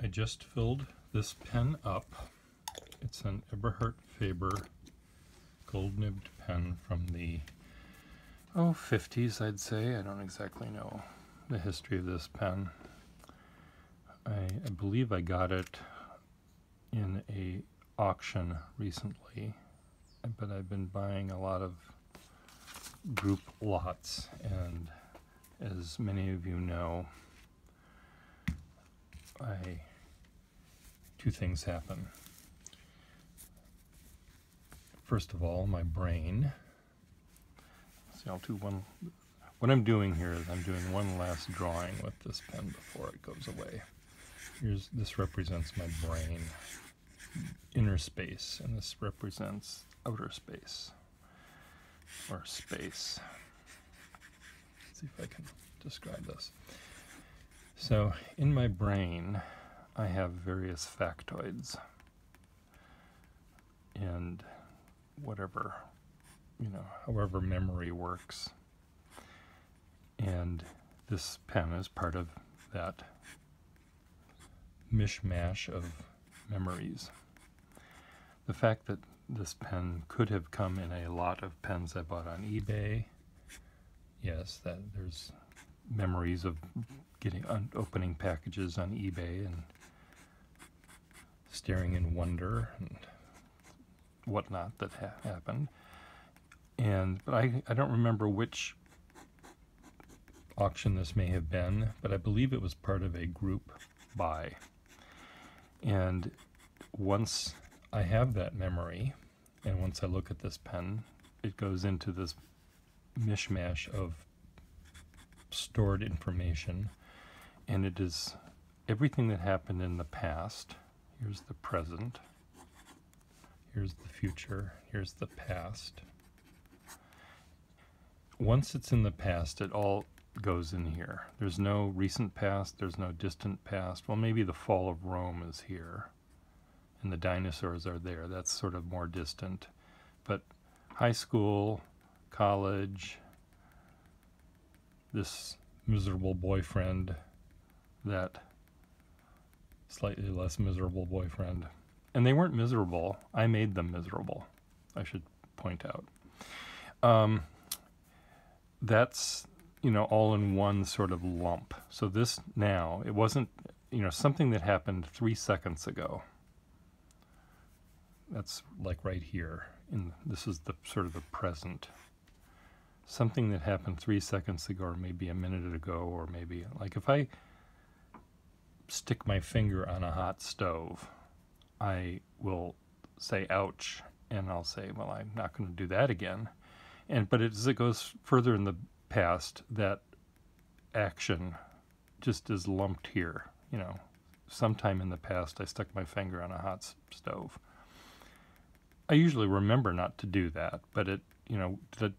I just filled this pen up. It's an Eberhard Faber gold nibbed pen from the 50s, I'd say. I don't exactly know the history of this pen. I believe I got it in a auction recently, but I've been buying a lot of group lots, and as many of you know, two things happen. First of all, my brain. See, I'll do one. What I'm doing here is I'm doing one last drawing with this pen before it goes away. This represents my brain, inner space, and this represents outer space, or space. Let's see if I can describe this. So, in my brain, I have various factoids, and whatever, however memory works. And this pen is part of that mishmash of memories. The fact that this pen could have come in a lot of pens I bought on eBay, yes, that there's memories of opening packages on eBay and staring in wonder and whatnot that happened. But I don't remember which auction this may have been, but I believe it was part of a group buy. And once I have that memory, and once I look at this pen, it goes into this mishmash of stored information, and it is everything that happened in the past. Here's the present, here's the future, here's the past. Once it's in the past, it all goes in here. There's no recent past, there's no distant past. Well, maybe the fall of Rome is here, and the dinosaurs are there. That's sort of more distant. But high school, college, this miserable boyfriend, that slightly less miserable boyfriend. And they weren't miserable. I made them miserable, I should point out. That's, all in one sort of lump. So this now, it wasn't, something that happened 3 seconds ago. That's like right here. This is the sort of the present. Something that happened 3 seconds ago, or maybe a minute ago, or maybe, like if I stick my finger on a hot stove, I will say, ouch, and I'll say, well, I'm not going to do that again. But as it goes further in the past, that action just is lumped here. Sometime in the past, I stuck my finger on a hot stove. I usually remember not to do that, but did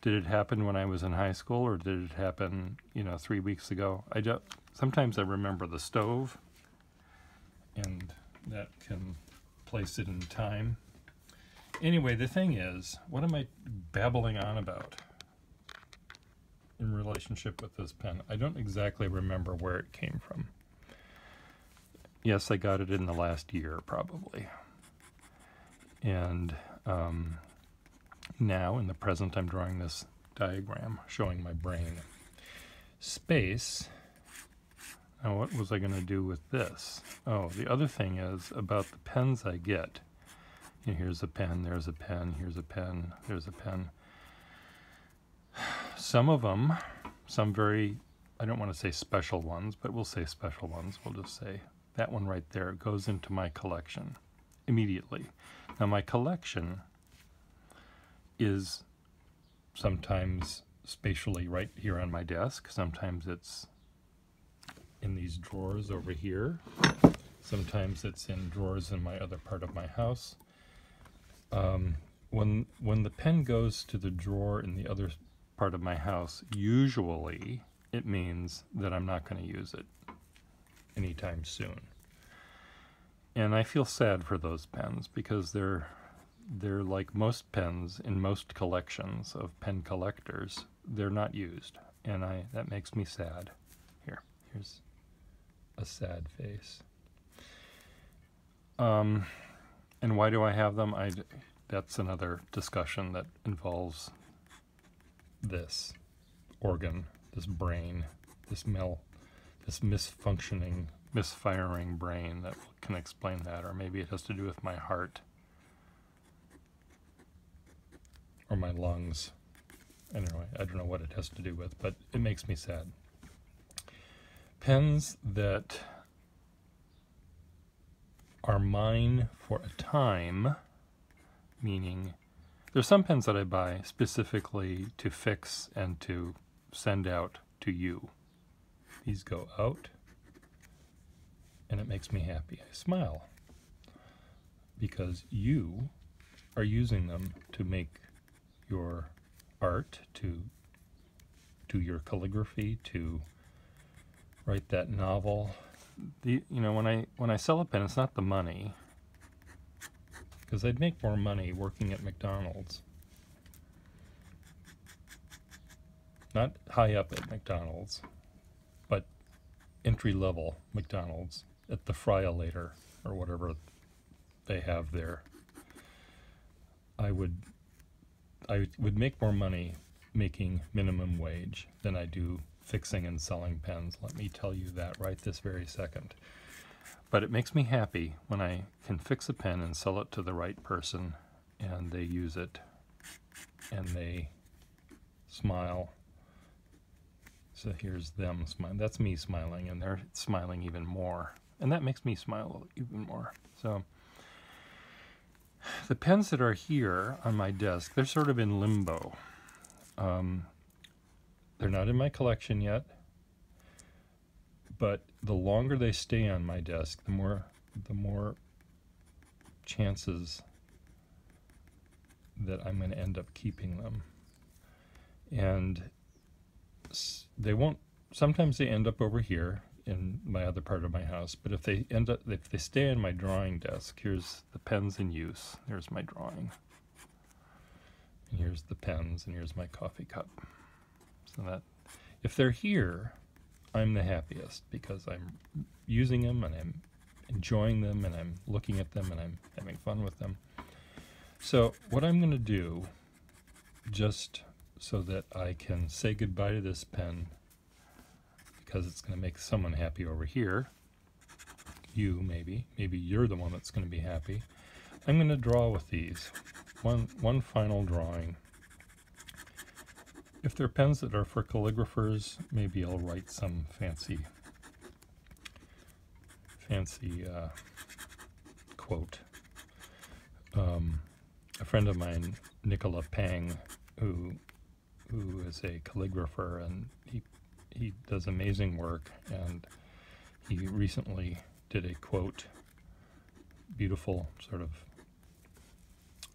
it happen when I was in high school, or did it happen, 3 weeks ago? Sometimes I remember the stove, and that can place it in time. Anyway, the thing is, what am I babbling on about in relationship with this pen? I don't exactly remember where it came from. Yes, I got it in the last year, probably. And now, in the present, I'm drawing this diagram showing my brain. Space. Now, what was I going to do with this? Oh, the other thing is about the pens I get. Here's a pen, there's a pen, here's a pen, there's a pen. Some of them, some very, I don't want to say special ones, but we'll say special ones. We'll just say that one right there goes into my collection immediately. Now, my collection is sometimes spatially right here on my desk. Sometimes it's in these drawers over here. Sometimes it's in drawers in my other part of my house. When the pen goes to the drawer in the other part of my house, usually it means that I'm not going to use it anytime soon. And I feel sad for those pens, because they're like most pens in most collections of pen collectors. They're not used, and that makes me sad. Here's a sad face. And why do I have them? That's another discussion that involves this organ, this brain, this misfunctioning, misfiring brain that can explain that. Or maybe it has to do with my heart or my lungs. Anyway, I don't know what it has to do with, but it makes me sad. Pens that are mine for a time, meaning there's some pens that I buy specifically to fix and to send out to you. These go out, and it makes me happy. I smile because you are using them to make your art, to do your calligraphy, to write that novel. When I sell a pen, it's not the money, because I'd make more money working at McDonald's. Not high up at McDonald's, but entry-level McDonald's at the Fry-O-Lator or whatever they have there. I would make more money making minimum wage than I do fixing and selling pens. Let me tell you that right this very second. But it makes me happy when I can fix a pen and sell it to the right person, and they use it, and they smile. So here's them smiling. That's me smiling, and they're smiling even more. And that makes me smile even more. So the pens that are here on my desk, they're sort of in limbo. They're not in my collection yet, but the longer they stay on my desk, the more chances that I'm going to end up keeping them. And they won't, sometimes they end up over here in my other part of my house, but if they stay on my drawing desk, here's the pens in use, here's my drawing, and here's the pens, and here's my coffee cup. So that if they're here, I'm the happiest because I'm using them and I'm enjoying them and I'm looking at them and I'm having fun with them. So what I'm going to do, just so that I can say goodbye to this pen, because it's going to make someone happy over here, you maybe you're the one that's going to be happy, I'm going to draw with these. One final drawing. If they're pens that are for calligraphers, maybe I'll write some fancy quote. A friend of mine, Nicola Pang, who is a calligrapher, and he does amazing work, and he recently did a quote, beautiful sort of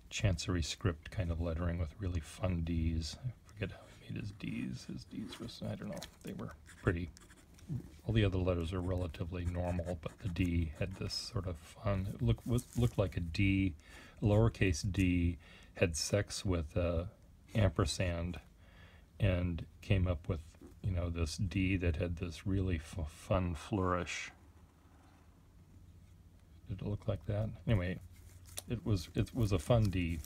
chancery script kind of lettering with really fun D's. I forget how he made his D's. His D's was, I don't know, they were pretty, all the other letters are relatively normal, but the D had this sort of fun, it looked like a D, a lowercase d, had sex with ampersand, and came up with, this D that had this really fun flourish. Did it look like that? Anyway, it was a fun D.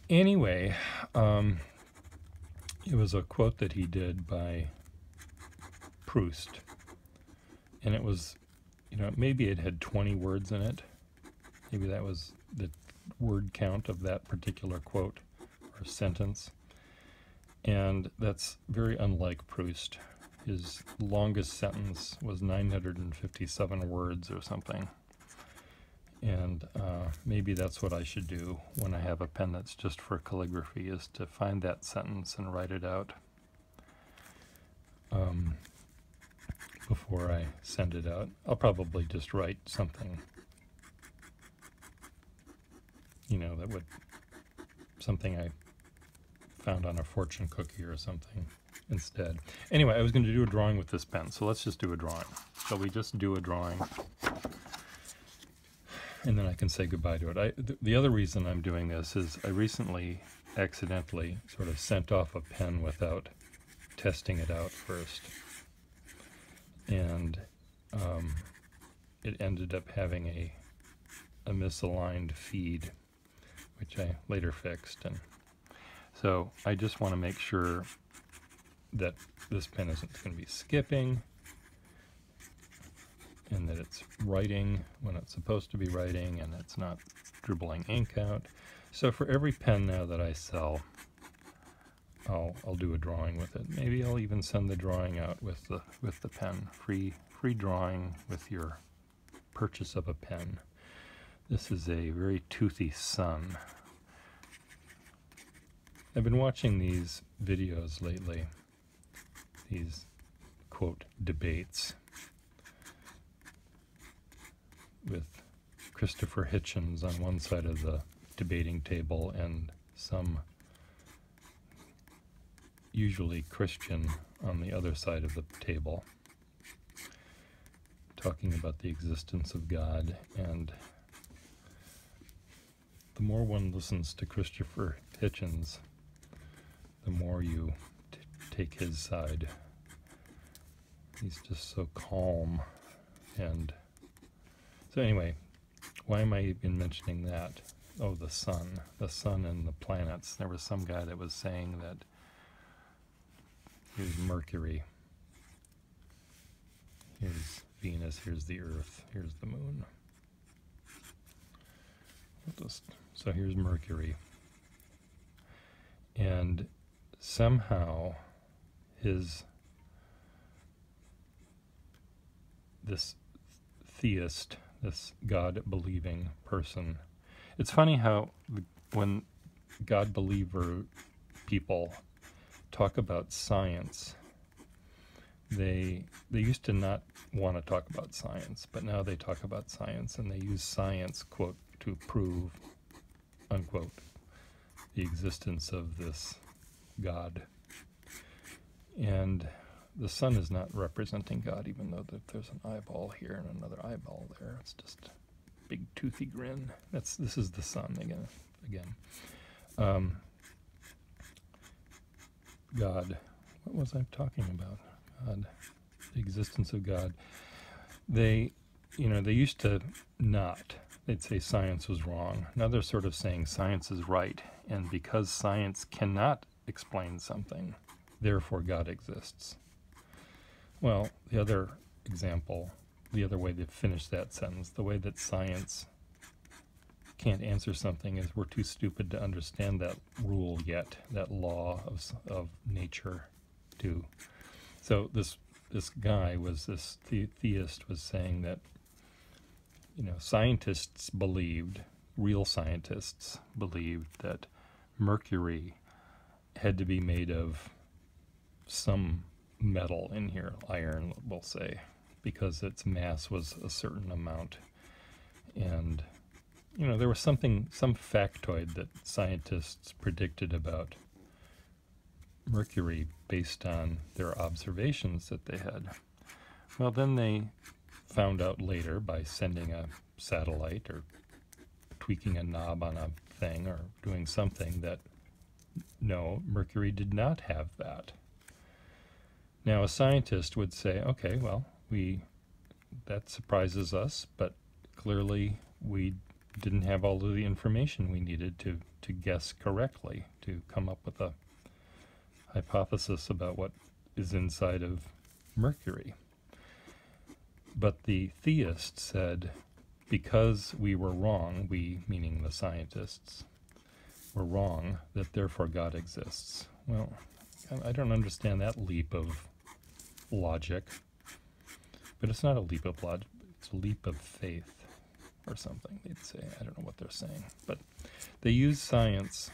Anyway, it was a quote that he did by Proust, and it was, maybe it had 20 words in it. Maybe that was the word count of that particular quote or sentence. And that's very unlike Proust. His longest sentence was 957 words or something. And maybe that's what I should do when I have a pen that's just for calligraphy, is to find that sentence and write it out before I send it out. I'll probably just write something, that would, something I found on a fortune cookie or something instead. Anyway, I was going to do a drawing with this pen, so let's just do a drawing. Shall we just do a drawing? And then I can say goodbye to it. The other reason I'm doing this is I recently accidentally sort of sent off a pen without testing it out first. And it ended up having a misaligned feed, which I later fixed. And so I just want to make sure that this pen isn't going to be skipping, and that it's writing when it's supposed to be writing, and it's not dribbling ink out. So for every pen now that I sell, I'll do a drawing with it. Maybe I'll even send the drawing out with the pen. Free drawing with your purchase of a pen. This is a very toothy sun. I've been watching these videos lately, these, quote, debates with Christopher Hitchens on one side of the debating table and some usually Christian on the other side of the table, talking about the existence of God. And the more one listens to Christopher Hitchens, the more you take his side. He's just so calm. And so anyway, why am I even mentioning that? Oh, the sun and the planets. There was some guy that was saying that here's Mercury, here's Venus, here's the Earth, here's the moon. So here's Mercury. And somehow this theist, this God-believing person, it's funny how when God-believer people talk about science, they used to not want to talk about science, but now they talk about science, and they use science, quote, to prove, unquote, the existence of this God. And the sun is not representing God, even though that there's an eyeball here and another eyeball there. It's just a big toothy grin. This is the sun again. God. What was I talking about? God. The existence of God. They used to not. They'd say science was wrong. Now they're sort of saying science is right. And because science cannot explain something, therefore God exists. Well, the other example, the other way to finish that sentence, the way that science can't answer something is we're too stupid to understand that rule yet, that law of nature too. So this guy was, this theist was saying that, scientists believed, real scientists believed that Mercury had to be made of some metal in here, iron, we'll say, because its mass was a certain amount. And there was some factoid that scientists predicted about Mercury based on their observations that they had. Well, then they found out later by sending a satellite or tweaking a knob on a thing or doing something that, no, Mercury did not have that. Now, a scientist would say, okay, well, that surprises us, but clearly we didn't have all of the information we needed to guess correctly, to come up with a hypothesis about what is inside of Mercury. But the theist said, because we were wrong, we, meaning the scientists, were wrong, that therefore God exists. Well, I don't understand that leap of logic, but it's not a leap of logic, it's a leap of faith or something, they'd say. I don't know what they're saying, but they use science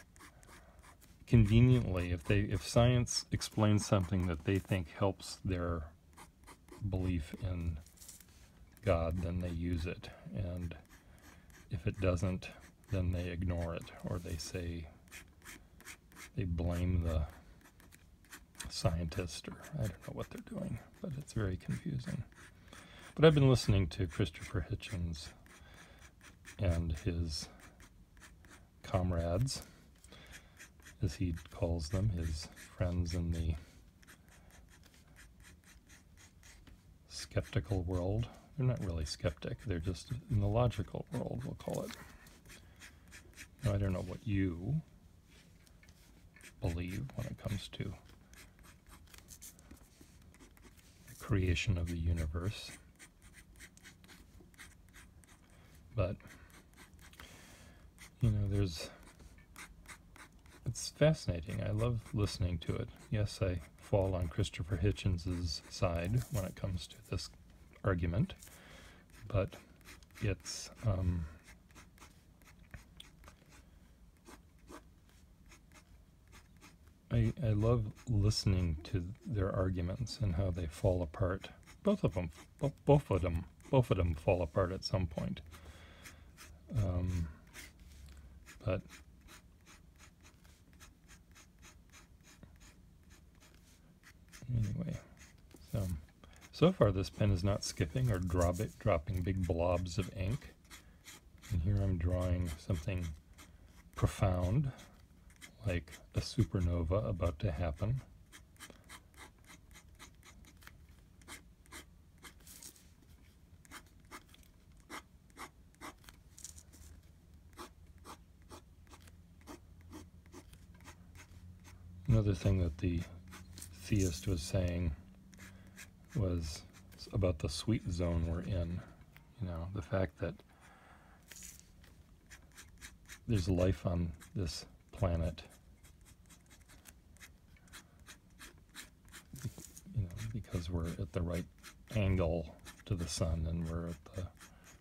conveniently. If science explains something that they think helps their belief in God, then they use it, and if it doesn't, then they ignore it, or they blame the scientist, or I don't know what they're doing, but it's very confusing. But I've been listening to Christopher Hitchens and his comrades, as he calls them, his friends in the skeptical world. they're not really skeptic. They're just in the logical world, we'll call it. Now, I don't know what you believe when it comes to the creation of the universe. But, you know, it's fascinating. I love listening to it. Yes, I fall on Christopher Hitchens' side when it comes to this argument, but it's I love listening to their arguments and how they fall apart. Both of them fall apart at some point. But anyway, so far this pen is not skipping or dropping big blobs of ink. And here I'm drawing something profound, like a supernova about to happen. Another thing that the theist was saying was about the sweet zone we're in. You know, the fact that there's life on this planet, you know, because we're at the right angle to the sun, and we're at the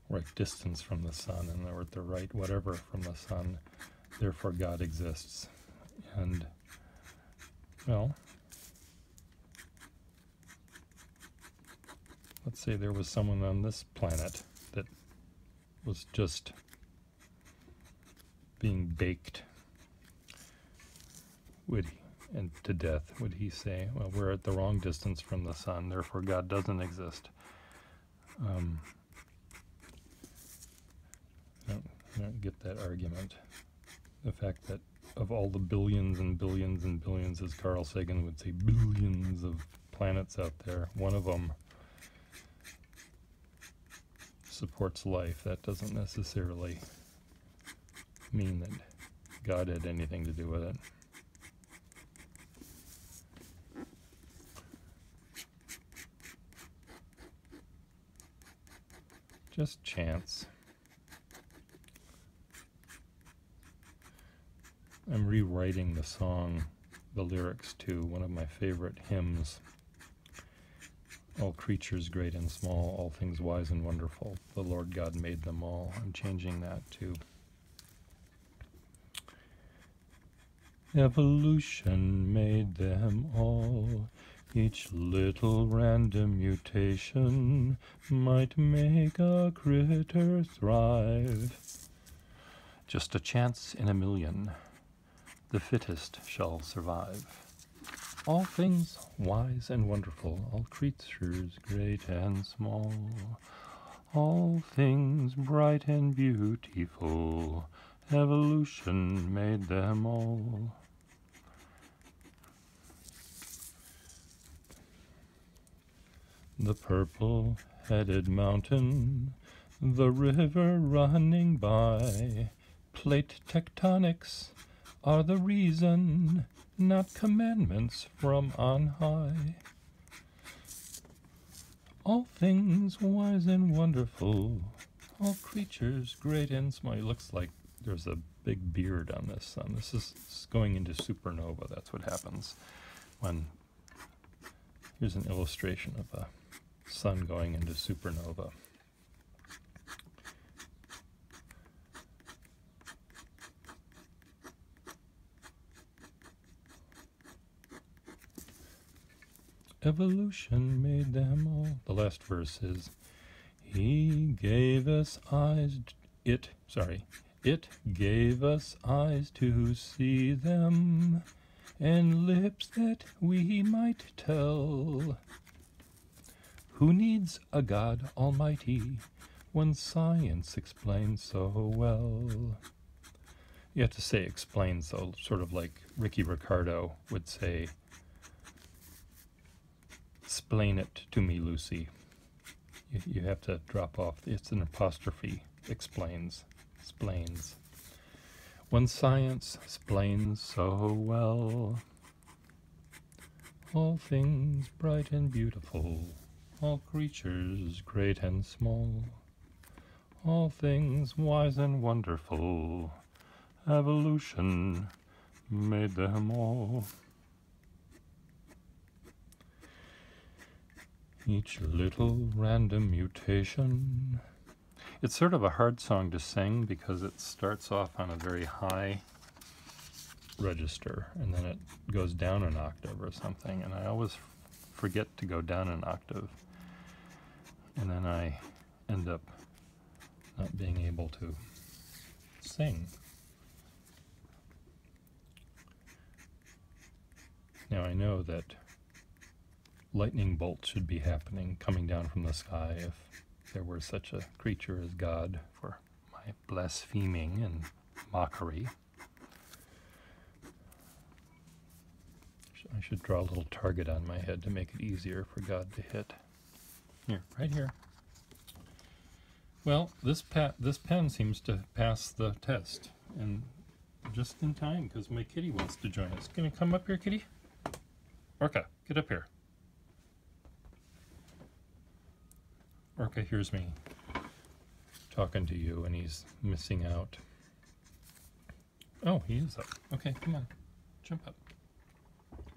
right distance from the sun, and we're at the right whatever from the sun. Therefore, God exists. And well, let's say there was someone on this planet that was just being baked, and to death. Would he say, well, we're at the wrong distance from the sun, therefore God doesn't exist? I don't get that argument. The fact that of all the billions and billions and billions, as Carl Sagan would say, billions of planets out there, one of them supports life. That doesn't necessarily mean that God had anything to do with it. Just chance. I'm rewriting the song, the lyrics to one of my favorite hymns, all creatures great and small, all things wise and wonderful, the Lord God made them all. I'm changing that to evolution made them all. Each little random mutation might make a critter thrive. Just a chance in a million. The fittest shall survive. All things wise and wonderful, all creatures great and small, all things bright and beautiful, evolution made them all. The purple-headed mountain, the river running by, plate tectonics are the reason, not commandments from on high. All things wise and wonderful, all creatures great and small. It looks like there's a big beard on this sun. This is going into supernova. That's what happens when... Here's an illustration of a sun going into supernova. Evolution made them all. The last verse is, He gave us eyes, it gave us eyes to see them, and lips that we might tell. Who needs a God Almighty when science explains so well? You have to say explain so, sort of like Ricky Ricardo would say, "Explain it to me, Lucy." You have to drop off. It's an apostrophe. Explains. Explains. When science explains so well all things bright and beautiful, all creatures great and small, all things wise and wonderful, evolution made them all. Each little random mutation. It's sort of a hard song to sing because it starts off on a very high register and then it goes down an octave or something, and I always forget to go down an octave, and then I end up not being able to sing. Now I know that lightning bolts should be happening, coming down from the sky, if there were such a creature as God, for my blaspheming and mockery. I should draw a little target on my head to make it easier for God to hit. Here, right here. Well, this pen seems to pass the test, and just in time, because my kitty wants to join us. Gonna come up here, kitty? Orca, get up here. Orca hears me talking to you, and he's missing out. Oh, he is up. Okay, come on. Jump up.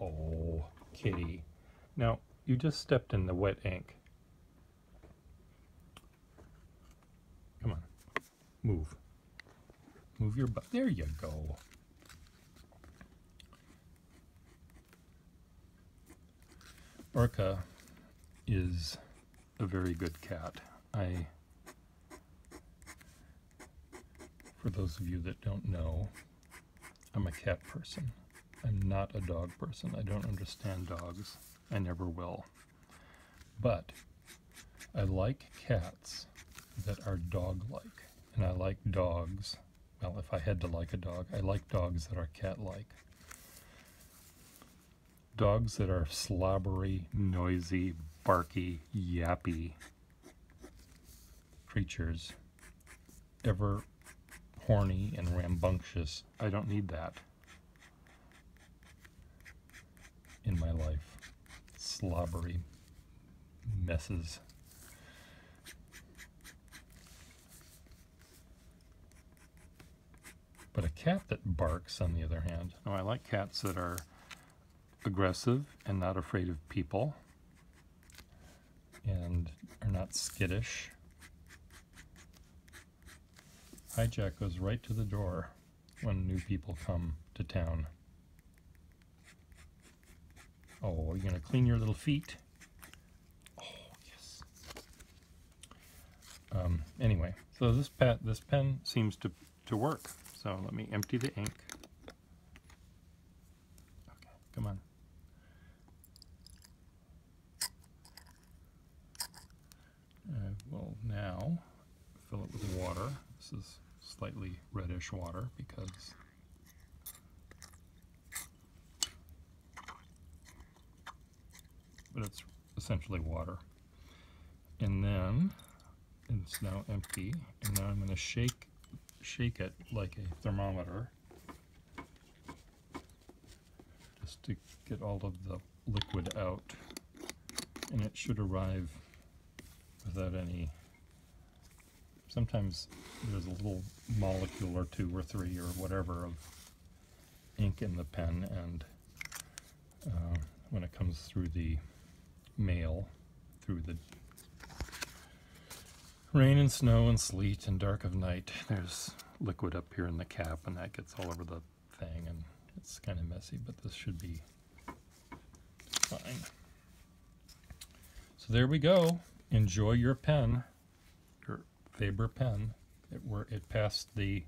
Oh, kitty. Now, you just stepped in the wet ink. Come on. Move. Move your butt. There you go. Orca is a very good cat. For those of you that don't know, I'm a cat person. I'm not a dog person. I don't understand dogs. I never will. But I like cats that are dog-like. And I like dogs. Well, if I had to like a dog, I like dogs that are cat-like. Dogs that are slobbery, noisy, barky, yappy creatures, ever horny and rambunctious. I don't need that in my life. Slobbery messes. But a cat that barks, on the other hand. No, I like cats that are aggressive and not afraid of people and are not skittish. Hijack goes right to the door when new people come to town. Oh, are you going to clean your little feet? Oh, yes. Anyway, so this pen seems to work. So let me empty the ink. Okay, come on. I will now fill it with water. This is slightly reddish water because but it's essentially water. And then it's now empty, and now I'm going to shake it like a thermometer just to get all of the liquid out, and it should arrive without any. Sometimes there's a little molecule or two or three or whatever of ink in the pen, and when it comes through the mail, through the rain and snow and sleet and dark of night, there's liquid up here in the cap, and that gets all over the thing, and it's kind of messy, but this should be fine. So there we go. Enjoy your pen, your Faber pen. It passed the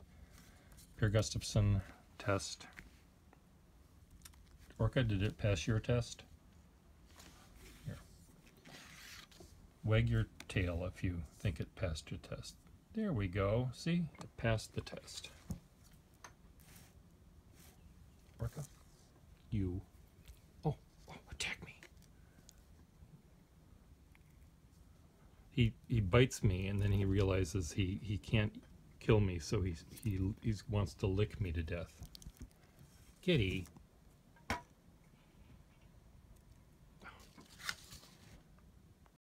Pierre Gustafson test. Orca, did it pass your test? Here. Wag your tail if you think it passed your test. There we go. See? It passed the test. Orca? You. Oh, attack me. he bites me, and then he realizes he can't kill me, so he wants to lick me to death. Kitty.